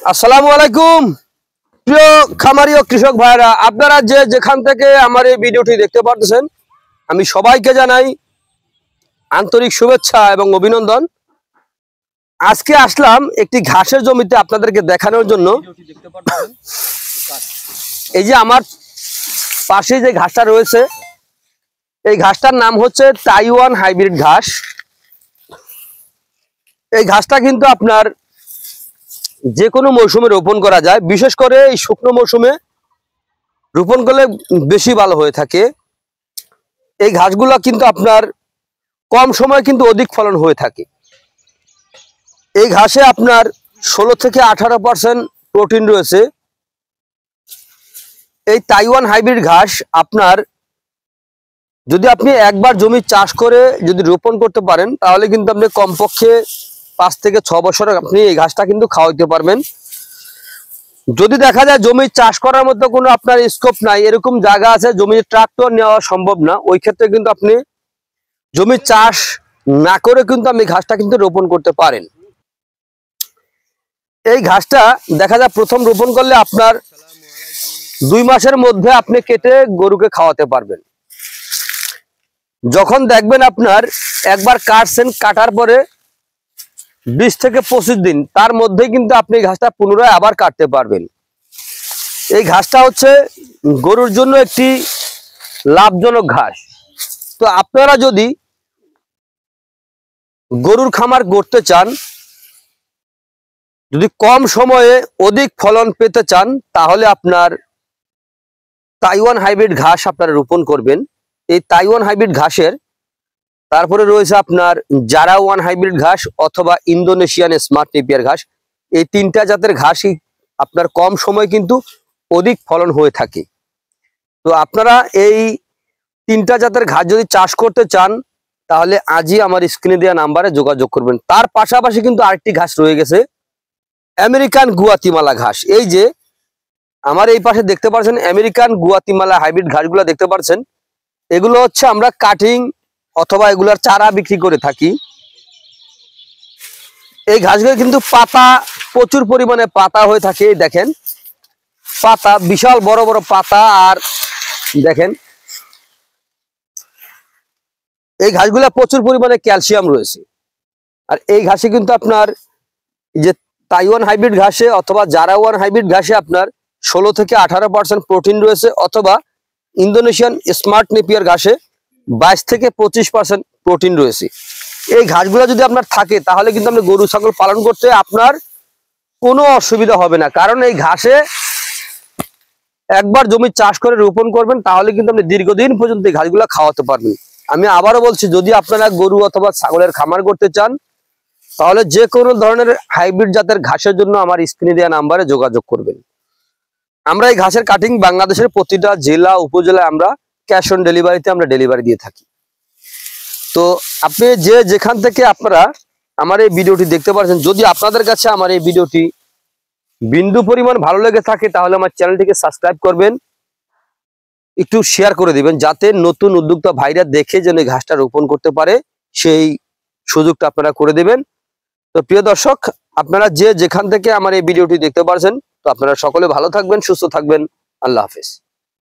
আসসালামু আলাইকুম প্রিয় খামারি ও কৃষক ভাইরা, আপনারা যে যেখান থেকে আমার এই ভিডিওটি দেখতে পাচ্ছেন, আমি সবাইকে জানাই আন্তরিক শুভেচ্ছা এবং অভিনন্দন। আজকে আসলাম একটি ঘাসের জমিতে আপনাদেরকে দেখানোর জন্য। এই যে আমার পাশে যে ঘাসটা রয়েছে, এই ঘাসটার নাম হচ্ছে তাইওয়ান হাইব্রিড ঘাস। এই ঘাসটা কিন্তু আপনার যে কোনো মৌসুমে রোপণ করা যায়, বিশেষ করে এই শুকনো মৌসুমে রোপণ করলে বেশি ভালো হয়ে থাকে। এই ঘাসগুলো কিন্তু আপনার কম সময়ে কিন্তু অধিক ফলন হয়ে থাকে। এই ঘাসে আপনার 16 থেকে 18% প্রোটিন রয়েছে। এই তাইওয়ান হাইব্রিড ঘাস আপনার যদি আপনি একবার জমি চাষ করে যদি রোপণ করতে পারেন, তাহলে কিন্তু আপনি কমপক্ষে 5 থেকে 6 বছর আপনি এই ঘাসটা কিন্তু খাওয়াইতে পারবেন। যদি দেখা যায় জমি চাষ করার মতো কোনো আপনার স্কোপ নাই, এরকম জায়গা আছে জমিতে ট্রাক্টর নেওয়া সম্ভব না, ওই ক্ষেত্রে কিন্তু আপনি জমি চাষ না করে কিন্তু আপনি ঘাসটা কিন্তু রোপণ করতে পারেন। এই ঘাসটা দেখা যায় প্রথম রোপণ করলে আপনার 2 মাসের মধ্যে আপনি কেটে গরুকে খাওয়াতে পারবেন। যখন দেখবেন আপনার একবার কাটছেন, কাটার পরে 20 থেকে 25 দিন তার মধ্যে কিন্তু আপনি ঘাসটা পুনরায় আবার কাটতে পারবেন। এই ঘাসটা হচ্ছে গরুর জন্য একটি লাভজনক ঘাস। তো আপনারা যদি গরুর খামার করতে চান, যদি কম সময়ে অধিক ফলন পেতে চান, তাহলে আপনার তাইওয়ান হাইব্রিড ঘাস আপনারা রোপণ করবেন। এই তাইওয়ান হাইব্রিড ঘাসের তারপরে রয়েছে আপনার জারা ওয়ান হাইব্রিড ঘাস অথবা ইন্দোনেশিয়ান স্মার্ট নেপিয়ার ঘাস। এই 3টা জাতের ঘাসই আপনার কম সময় কিন্তু অধিক ফলন হয়ে থাকে। তো আপনারা এই 3টা জাতের ঘাস যদি চাষ করতে চান, তাহলে আজই আমার স্ক্রিনে দেওয়া নাম্বারে যোগাযোগ করবেন। তার পাশাপাশি কিন্তু আরেকটি ঘাস রয়ে গেছে, আমেরিকান গুয়াতিমালা ঘাস। এই যে আমার এই পাশে দেখতে পাচ্ছেন আমেরিকান গুয়াতিমালা হাইব্রিড ঘাসগুলো দেখতে পাচ্ছেন, এগুলো হচ্ছে আমরা কাটিং অথবা এগুলার চারা বিক্রি করে থাকি। এই ঘাসগুলো কিন্তু পাতা প্রচুর পরিমাণে পাতা হয়ে থাকে। দেখেন পাতা, বিশাল বড় বড় পাতা। আর দেখেন এই ঘাসগুলো প্রচুর পরিমাণে ক্যালসিয়াম রয়েছে। আর এই ঘাসে কিন্তু আপনার যে তাইওয়ান হাইব্রিড ঘাসে অথবা জারাওয়ান হাইব্রিড ঘাসে আপনার 16 থেকে 18% প্রোটিন রয়েছে, অথবা ইন্দোনেশিয়ান স্মার্ট নেপিয়ার ঘাসে 22 থেকে 25% প্রোটিন রয়েছে। এই ঘাসগুলো যদি আপনার থাকে, তাহলে কিন্তু আপনি গরু ছাগল পালন করতে আপনার কোনো অসুবিধা হবে না। কারণ এই ঘাসে একবার জমি চাষ করে রোপণ করবেন, তাহলে কিন্তু আপনি দীর্ঘদিন পর্যন্ত এই ঘাসগুলো খাওয়াতে পারবেন। আমি আবারও বলছি, যদি আপনারা গরু অথবা ছাগলের খামার করতে চান, তাহলে যে কোনো ধরনের হাইব্রিড জাতের ঘাসের জন্য আমার স্ক্রিনে দেওয়া নাম্বারে যোগাযোগ করবেন। আমরা এই ঘাসের কাটিং বাংলাদেশের প্রতিটা জেলা উপজেলায় আমরা ক্যাশ অন ডেলিভারিতে আমরা ডেলিভারি দিয়ে থাকি। তো আপনি যে যেখান থেকে আপনারা আমার এই ভিডিওটি দেখতে পাচ্ছেন, যদি আপনাদের কাছে আমার এই ভিডিওটি বিন্দু পরিমাণ ভালো লেগে থাকে, তাহলে আমার চ্যানেলটিকে সাবস্ক্রাইব করবেন, একটু শেয়ার করে দিবেন, যাতে নতুন উদ্যোক্তা ভাইরা দেখে যেন ঘাসটা রোপণ করতে পারে, সেই সুযোগটা আপনারা করে দিবেন। তো প্রিয় দর্শক, আপনারা যে যেখান থেকে আমার এই ভিডিওটি দেখতে পাচ্ছেন, তো আপনারা সকলে ভালো থাকবেন, সুস্থ থাকবেন। আল্লাহ হাফেজ।